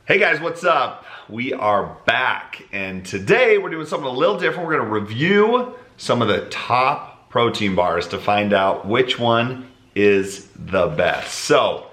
Hey guys, what's up? We are back, and today we're doing something a little different. We're gonna review some of the top protein bars to find out which one is the best. So,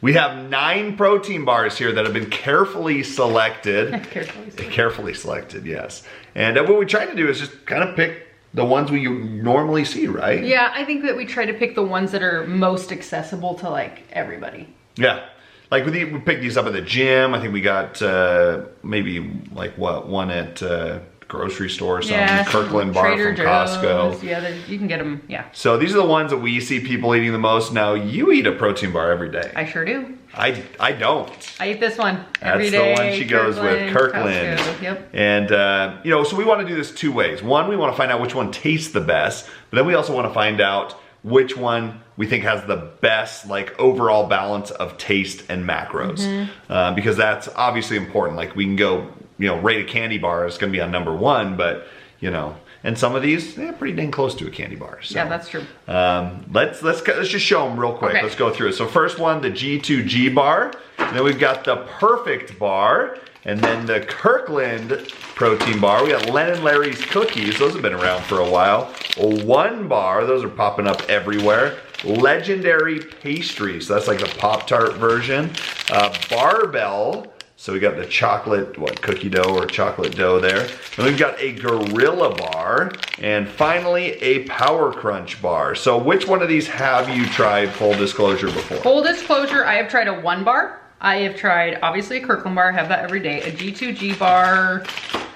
we have 9 protein bars here that have been carefully selected. Carefully selected, yes. And what we try to do is just kind of pick the ones we normally see, right? Yeah, I think that we try to pick the ones that are most accessible to like everybody. Yeah. Like we picked these up at the gym. I think we got maybe like one at grocery store or something. Yeah, Kirkland bar Trader from Costco. Joe's. Yeah, you can get them. Yeah. So these are the ones that we see people eating the most. Now you eat a protein bar every day. I sure do. I don't. I eat this one every day. That's the one she goes with, Kirkland. Costco. Yep. And you know, so we want to do this 2 ways. One, we want to find out which one tastes the best, but then we also want to find out which one we think has the best like overall balance of taste and macros. Because that's obviously important. Like we can go, you know, rate a candy bar, it's gonna be on number 1, but you know, and some of these, they're pretty dang close to a candy bar. So, yeah, that's true. Let's just show them real quick. Okay. Let's go through it. So first one, the G2G bar. And then we've got the Perfect bar. And then the Kirkland protein bar. We got Len and Larry's cookies. Those have been around for a while. One bar. Those are popping up everywhere. Legendary pastry. So that's like the Pop-Tart version. Barebell. So we got the chocolate, cookie dough or chocolate dough there. And we've got a Gorilla bar. And finally, a Power Crunch bar. So which one of these have you tried, full disclosure, before? Full disclosure, I have tried a 1 bar. I have tried, obviously, a Kirkland bar. I have that every day. A G2G bar.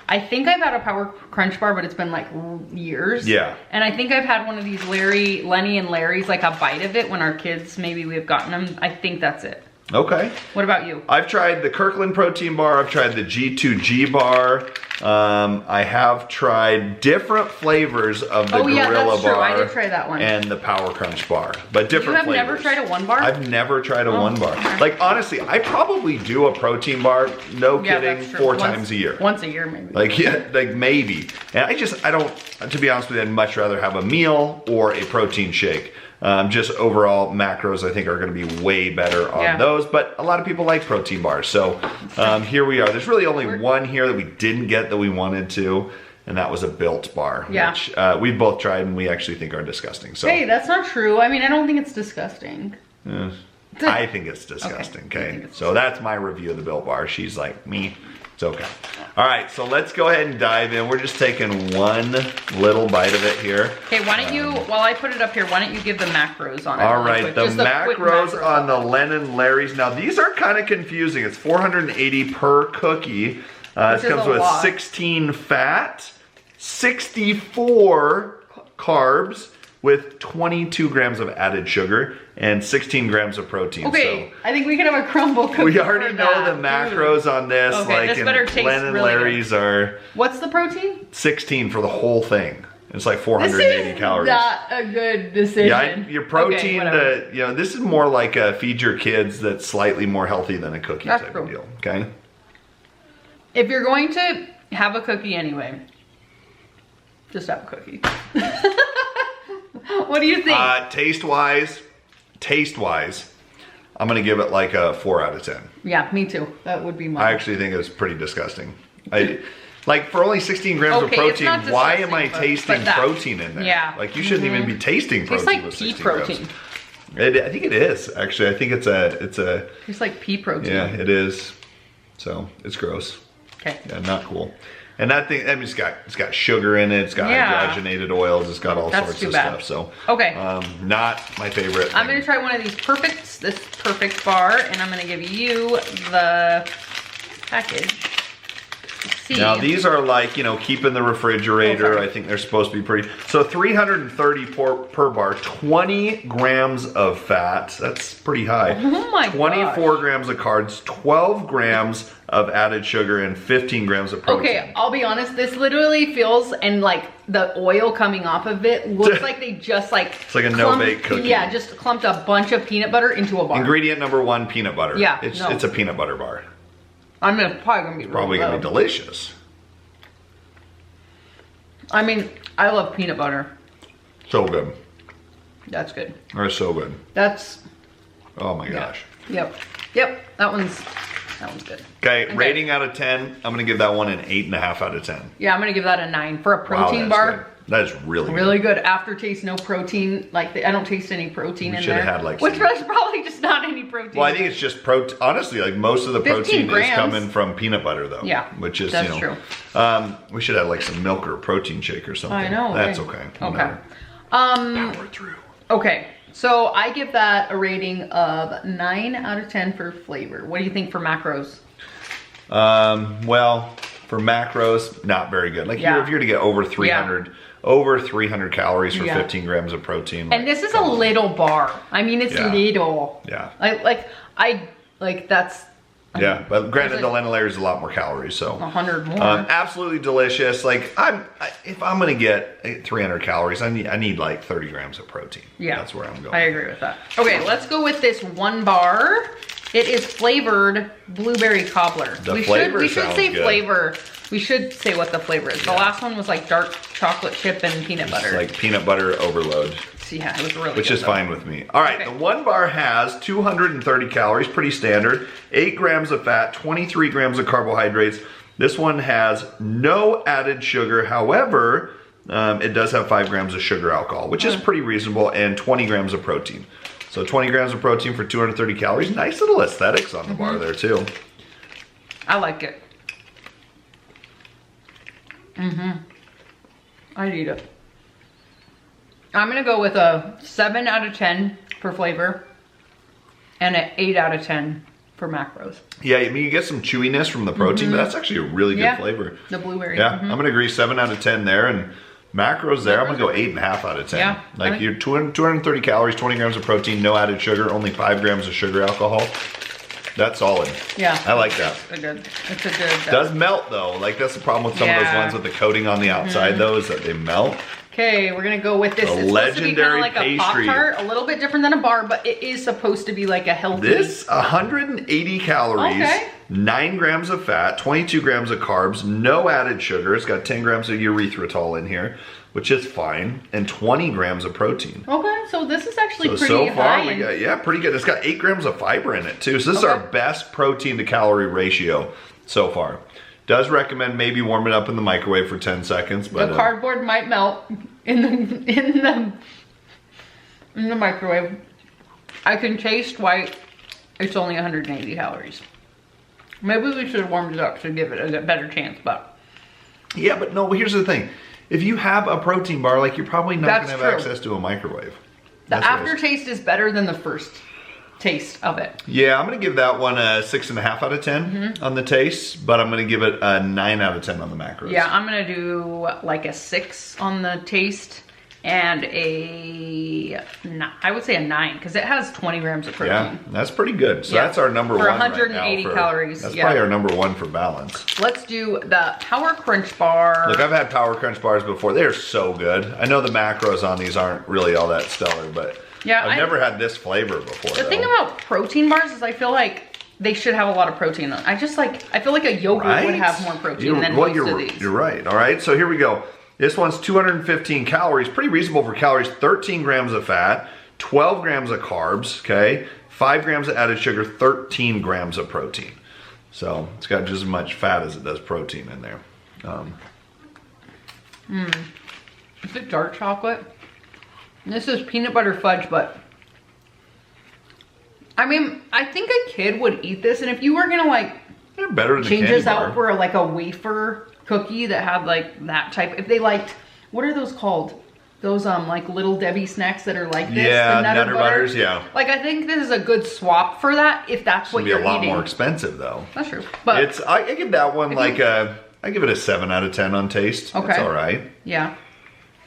I think I've had a Power Crunch bar, but it's been like years. Yeah. And I think I've had one of these Lenny and Larry's, like a bite of it when our kids, maybe we've gotten them. I think that's it. Okay. What about you? I've tried the Kirkland protein bar. I've tried the G2G bar. I have tried different flavors of the Gorilla that's bar. True. I did try that one. And the Power Crunch bar, but different flavors. You have never tried a 1 bar? I've never tried a 1 bar. Okay. Like honestly, I probably do a protein bar, no kidding, 4 times a year. Once a year maybe. Like yeah, like maybe. And I don't, to be honest with you, I'd much rather have a meal or a protein shake. Just overall macros I think are going to be way better on those, but a lot of people like protein bars. So here we are. There's really only one here that we didn't get that we wanted to, and that was a Built bar, which we both tried and we actually think are disgusting. So hey, that's not true. I mean, I don't think it's disgusting. I think it's disgusting, okay? So that's my review of the Built bar. She's like, me, it's okay. All right, so let's go ahead and dive in. We're just taking one little bite of it here. Okay, why don't you, while I put it up here, why don't you give the macros on it? All right, the macros on the Len and Larry's. Now, these are kind of confusing. It's 480 per cookie. This comes with 16 fat, 64 carbs, with 22 grams of added sugar and 16 grams of protein. Okay, so I think we can have a crumble cookie. We already know the macros on this. Okay, like this better taste Len and really Larry's good. are... What's the protein? 16 for the whole thing. It's like 480 calories. Not a good decision. Yeah, your protein, you know, this is more like a feed your kids that's slightly more healthy than a cookie type of deal, okay? If you're going to have a cookie anyway, just have a cookie. What do you think? Taste-wise, I'm gonna give it like a 4 out of 10. Yeah, me too. That would be mine. I actually think it's pretty disgusting. Like for only 16 grams of protein, why am I tasting protein in there? Yeah. Like you shouldn't even be tasting protein. It's like with pea 16 protein. Grams. I think it is actually. I think it's a. It's like pea protein. Yeah, it is. So it's gross. Okay. Yeah, not cool. And that thing, I mean, it's got sugar in it. It's got hydrogenated oils. It's got all sorts of stuff. So not my favorite. I'm gonna try one of these this Perfect bar, and I'm gonna give you the package. Now these are like, you know, keep in the refrigerator. I think they're supposed to be pretty. So 330 per bar, 20 grams of fat. That's pretty high. Oh my 24 grams of carbs, 12 grams of added sugar, and 15 grams of protein. Okay, I'll be honest, this literally feels, and like the oil coming off of it looks like they just like... It's like a no-bake cookie. Yeah, just clumped a bunch of peanut butter into a bar. Ingredient number 1, peanut butter. Yeah, It's a peanut butter bar. Probably gonna be delicious. I mean, I love peanut butter. So good. That's good. They're so good. That's... Oh my gosh. Yep. That one's That one's good. Okay, rating out of 10. I'm gonna give that one an 8.5 out of 10. Yeah, I'm gonna give that a 9 for a protein bar. Good. That is really good. Really good. Aftertaste, no protein. Like, I don't taste any protein in there. Should have had like. Which was probably just not any protein. Well, I think it's just protein. Honestly, like most of the protein is coming from peanut butter, though. Yeah, which is that's true. We should have like some milk or a protein shake or something. I know. That's okay. Okay. Power through. Okay. So I give that a rating of 9 out of 10 for flavor. What do you think for macros? Well, for macros, not very good. Like if you're to get over 300 calories for 15 grams of protein. And this is a little bar. I mean, it's little. Yeah. That's. Yeah, but granted, the lentil layer is a lot more calories, so 100 more. Absolutely delicious. Like if I'm gonna get 300 calories, I need like 30 grams of protein. Yeah, that's where I'm going. I agree with that. Okay, let's go with this one bar. It is flavored blueberry cobbler. We should say good. Flavor. We should say what the flavor is. The last one was like dark chocolate chip and peanut butter. It's like peanut butter overload. Yeah, it was really Which good, is fine with me. All right, the one bar has 230 calories, pretty standard, 8 grams of fat, 23 grams of carbohydrates. This one has no added sugar. However, it does have 5 grams of sugar alcohol, which is pretty reasonable, and 20 grams of protein. So 20 grams of protein for 230 calories. Nice little aesthetics on the bar there too. I like it. I'd eat it. I'm gonna go with a 7 out of 10 for flavor and an 8 out of 10 for macros. Yeah, I mean, you get some chewiness from the protein, but that's actually a really good flavor. The blueberry. Yeah, I'm gonna agree 7 out of 10 there, and macros there, I'm gonna go 8.5 out of 10. Yeah. Like you're 230 calories, 20 grams of protein, no added sugar, only 5 grams of sugar alcohol. That's solid. Yeah. I like that. It's a good. Does melt though. Like that's the problem with some of those ones with the coating on the outside though, is that they melt. Okay, we're gonna go with this. It's legendary like pastry. A Pop-Tart, a little bit different than a bar, but it is supposed to be like a healthy. This 180 calories, 9 grams of fat, 22 grams of carbs, no added sugar. It's got 10 grams of erythritol in here, which is fine, and 20 grams of protein. Okay, so this is actually pretty so far high. We got pretty good. It's got 8 grams of fiber in it too. So this is our best protein to calorie ratio so far. Does recommend maybe warm it up in the microwave for 10 seconds, but the cardboard might melt in the microwave. I can taste why it's only 180 calories. Maybe we should have warmed it up to give it a better chance, but yeah, but no. Here's the thing: if you have a protein bar, like you're probably not going to have access to a microwave. The aftertaste is better than the first taste of it. Yeah, I'm gonna give that one a 6.5 out of 10 on the taste, but I'm gonna give it a 9 out of 10 on the macros. Yeah, I'm gonna do like a 6 on the taste and I would say a 9 because it has 20 grams of protein. Yeah, that's pretty good. So that's our number one for 180 calories. That's probably our number one for balance. Let's do the Power Crunch Bar. Look, I've had Power Crunch bars before. They're so good. I know the macros on these aren't really all that stellar, but I've never had this flavor before. The thing about protein bars is I feel like they should have a lot of protein. I feel like a yogurt would have more protein than most of these. You're right. All right, so here we go. This one's 215 calories, pretty reasonable for calories, 13 grams of fat, 12 grams of carbs, okay? 5 grams of added sugar, 13 grams of protein. So it's got just as much fat as it does protein in there. Is it dark chocolate? This is peanut butter fudge, but I mean, I think a kid would eat this, and if you were gonna like better than change this out for like a wafer cookie that had like that type, if they liked, what are those called? Those like little Debbie snacks that are like this. Yeah, Nutter Butters, yeah. Like I think this is a good swap for that if that's what you're eating. It's gonna be a lot more expensive though. That's true. But I give that one like I give it a 7 out of 10 on taste. Okay. It's all right. Yeah.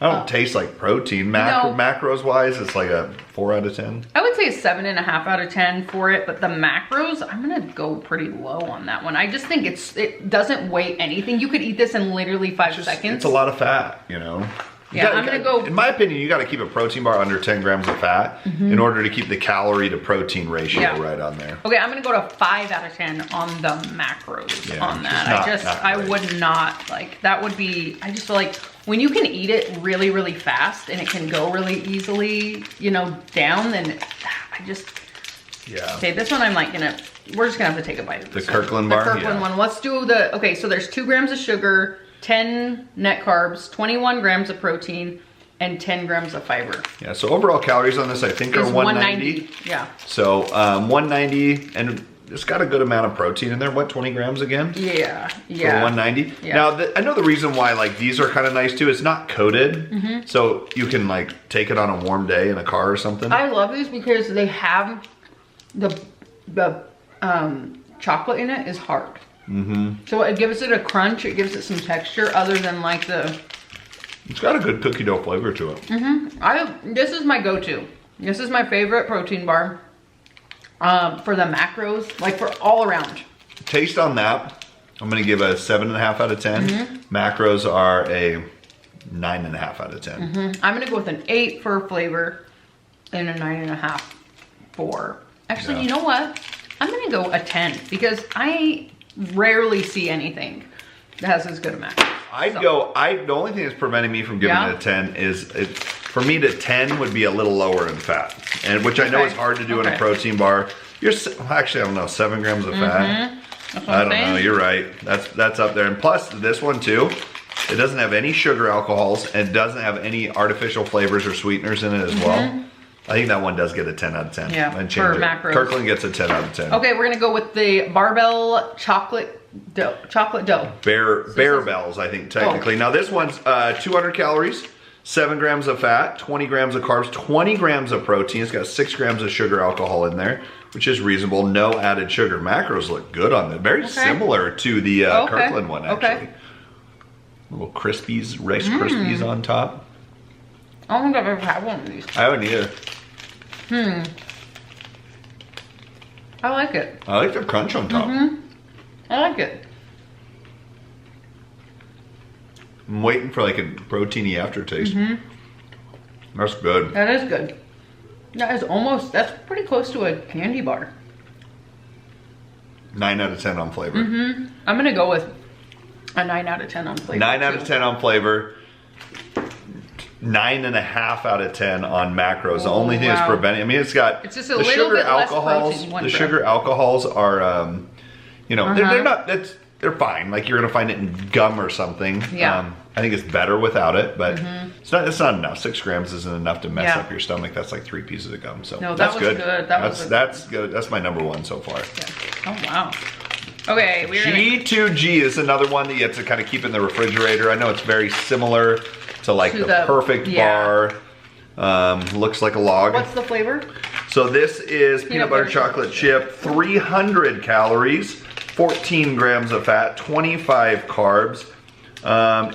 I don't taste like protein. Macros wise, it's like a 4 out of 10. I would say a 7.5 out of 10 for it, but the macros, I'm gonna go pretty low on that one. I just think it doesn't weigh anything. You could eat this in literally 5 seconds. It's a lot of fat, you know. I'm gonna go. In my opinion, you got to keep a protein bar under 10 grams of fat in order to keep the calorie to protein ratio right on there. Okay, I'm gonna go to 5 out of 10 on the macros on that. I would not like that. Would be. I just feel like when you can eat it really, really fast and it can go really easily, you know, down. Then Yeah. Okay, this one I'm like we're just gonna have to take a bite of this. The Kirkland bar? The Kirkland one. Let's do okay, so there's 2 grams of sugar, 10 net carbs, 21 grams of protein, and 10 grams of fiber. Yeah, so overall calories on this I think are 190. Yeah. So 190, and it's got a good amount of protein in there. What, 20 grams again? Yeah, yeah. For 190? Yeah. Now, I know the reason why like these are kind of nice too, it's not coated. So you can like take it on a warm day in a car or something. I love these because they have the chocolate in it is hard. So it gives it a crunch, it gives it some texture other than like the... It's got a good cookie dough flavor to it. This is my go-to. This is my favorite protein bar. For the macros, like for all around. Taste on that, I'm gonna give a 7.5 out of 10. Macros are a 9.5 out of 10. I'm gonna go with an 8 for flavor and a 9.5 for. Actually, you know what? I'm gonna go a 10 because I rarely see anything that has as good a macro. The only thing that's preventing me from giving it a 10 is for me to 10 would be a little lower in fat, and which I know is hard to do in a protein bar. Actually, I don't know, 7 grams of fat. I don't know, you're right. That's up there. And plus this one too, it doesn't have any sugar alcohols and it doesn't have any artificial flavors or sweeteners in it as well. I think that one does get a 10 out of 10. Yeah, and for macros. Kirkland gets a 10 out of 10. Okay, we're gonna go with the Barebell chocolate dough. Barebells, I think, technically. Now this one's 200 calories, 7 grams of fat, 20 grams of carbs, 20 grams of protein. It's got 6 grams of sugar alcohol in there, which is reasonable. No added sugar. Macros look good on it. Very similar to the Kirkland one, actually. Little Krispies, Rice Krispies on top. I don't think I've ever had one of these. I haven't either. I like it. I like the crunch on top. I like it. I'm waiting for like a proteiny aftertaste. That's good. That is good. That's pretty close to a candy bar. 9 out of 10 on flavor. I'm gonna go with a 9 out of 10 on flavor. 9 out of 10 on flavor. 9.5 out of 10 on macros. The only thing that's preventing, I mean, it's got just a little bit less protein. The sugar alcohols are, you know, they're not. They're fine. Like you're gonna find it in gum or something. Yeah. I think it's better without it, but it's not enough. 6 grams isn't enough to mess up your stomach. That's like 3 pieces of gum. So no, that's good. That's good. That's my number 1 so far. Yeah. Oh wow. Okay, G2G is another one that you have to kind of keep in the refrigerator. I know it's very similar to like the perfect bar. Looks like a log. What's the flavor? So this is peanut butter chocolate chip, 300 calories, 14 grams of fat, 25 carbs.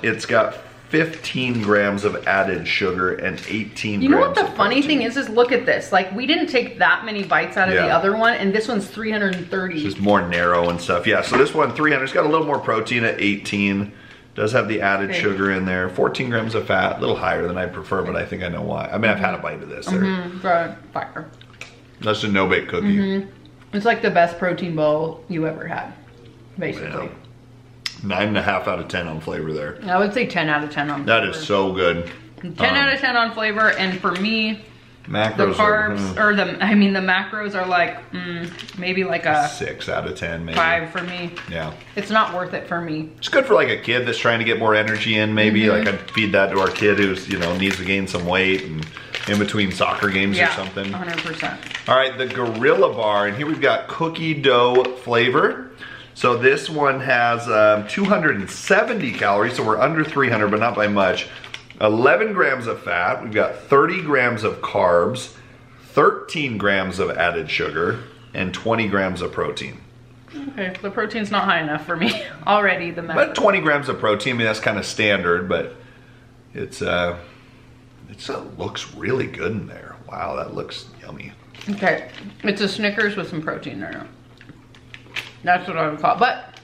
It's got 15 grams of added sugar and 18 grams of protein. You know what the funny thing is look at this. Like we didn't take that many bites out of the other one, and this one's 330. It's just more narrow and stuff. Yeah, so this one 300. It's got a little more protein at 18. Does have the added sugar in there. 14 grams of fat, a little higher than I prefer, but I think I know why. I mean, I've had a bite of this. Fire. That's a no-bake cookie. It's like the best protein bowl you ever had, basically. 9.5 out of 10 on flavor there. I would say 10 out of 10 on flavor. That is so good. 10 out of 10 on flavor, and for me, macros the carbs, the macros are like, maybe like a 6 out of 10, maybe 5 for me. Yeah. It's not worth it for me. It's good for like a kid that's trying to get more energy in, maybe. Like I'd feed that to our kid who's, you know, needs to gain some weight and in between soccer games or something. 100%. All right, the Gorilla Bar, and here we've got cookie dough flavor. So this one has 270 calories, so we're under 300, but not by much. 11 grams of fat, we've got 30 grams of carbs, 13 grams of added sugar, and 20 grams of protein. Okay, the protein's not high enough for me already. But 20 grams of protein, I mean, that's kind of standard, but it looks really good in there. Wow, that looks yummy. Okay, it's a Snickers with some protein in it. That's what I would call it. But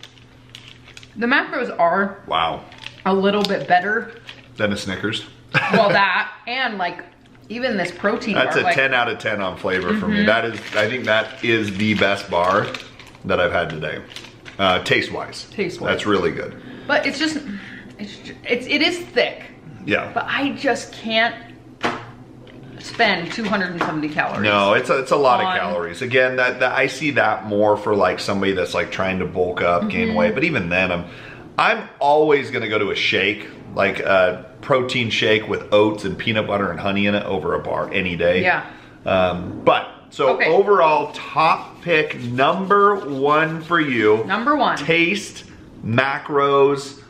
the macros are a little bit better than a Snickers. Well, that and like even this protein That's bar, a 10 out of 10 on flavor for me. I think that is the best bar that I've had today. Taste wise. That's really good. But it is thick. Yeah. But I just can't spend 270 calories. No, it's a lot of calories. Again, that I see that more for like somebody that's like trying to bulk up, gain weight. But even then, I'm always gonna go to a shake, like a protein shake with oats and peanut butter and honey in it over a bar any day. Yeah. So overall, top pick number 1 for you. Number 1. Taste, macros.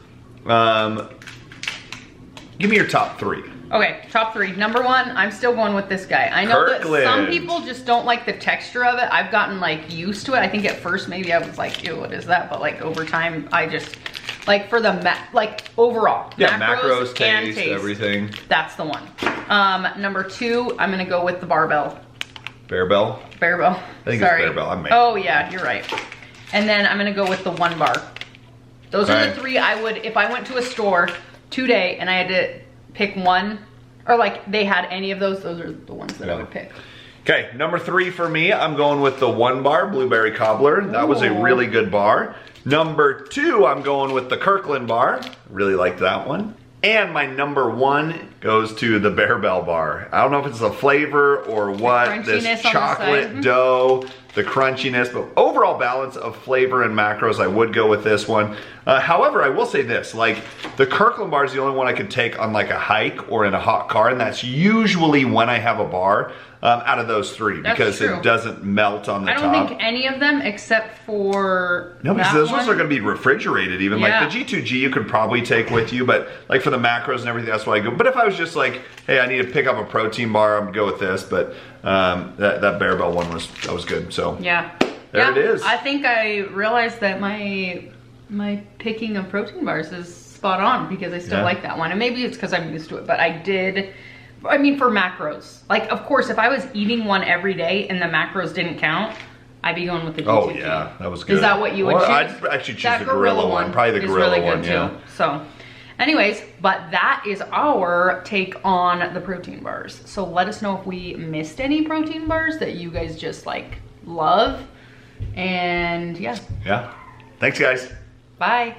Give me your top 3. Okay, top 3. Number 1, I'm still going with this guy. I know that some people just don't like the texture of it. I've gotten like used to it. I think at first maybe I was like, ew, what is that? But like over time, I just, like for the, overall. Yeah, macros, taste, everything. That's the one. Number 2, I'm gonna go with the Barebell. Barebell? Barebell. I think it's Barebell. I'm Oh yeah, you're right. And then I'm gonna go with the 1 bar. Those are the 3 I would, if I went to a store today and I had to pick one, or like they had any of those are the ones that I would pick. Okay, number 3 for me, I'm going with the 1 bar blueberry cobbler. That was a really good bar. Number 2, I'm going with the Kirkland bar. Really liked that one. And my number 1 goes to the Barebell bar. I don't know if it's a flavor or what, this chocolate dough, the crunchiness, but overall balance of flavor and macros, I would go with this one. However, I will say this, like the Kirkland bar is the only one I could take on like a hike or in a hot car, and that's usually when I have a bar out of those 3 because it doesn't melt on the top. I don't think any of them except for no, because those ones are going to be refrigerated even. Like the G2G you could probably take with you, but like for the macros and everything, that's why I go. But if I was just like, hey, I need to pick up a protein bar, I'm going to go with this. But that Barebell one was good. So yeah, there it is. I think I realized that my picking of protein bars is spot on because I still like that one. And maybe it's because I'm used to it, but I mean, for macros. Like, of course, if I was eating one every day and the macros didn't count, I'd be going with the G2G. Oh, yeah, that was good. Is that what you would choose? I'd actually choose the gorilla one. Probably the gorilla one, yeah. So, anyways, but that is our take on the protein bars. So let us know if we missed any protein bars that you guys just, like, love. And, yeah. Yeah. Thanks, guys. Bye.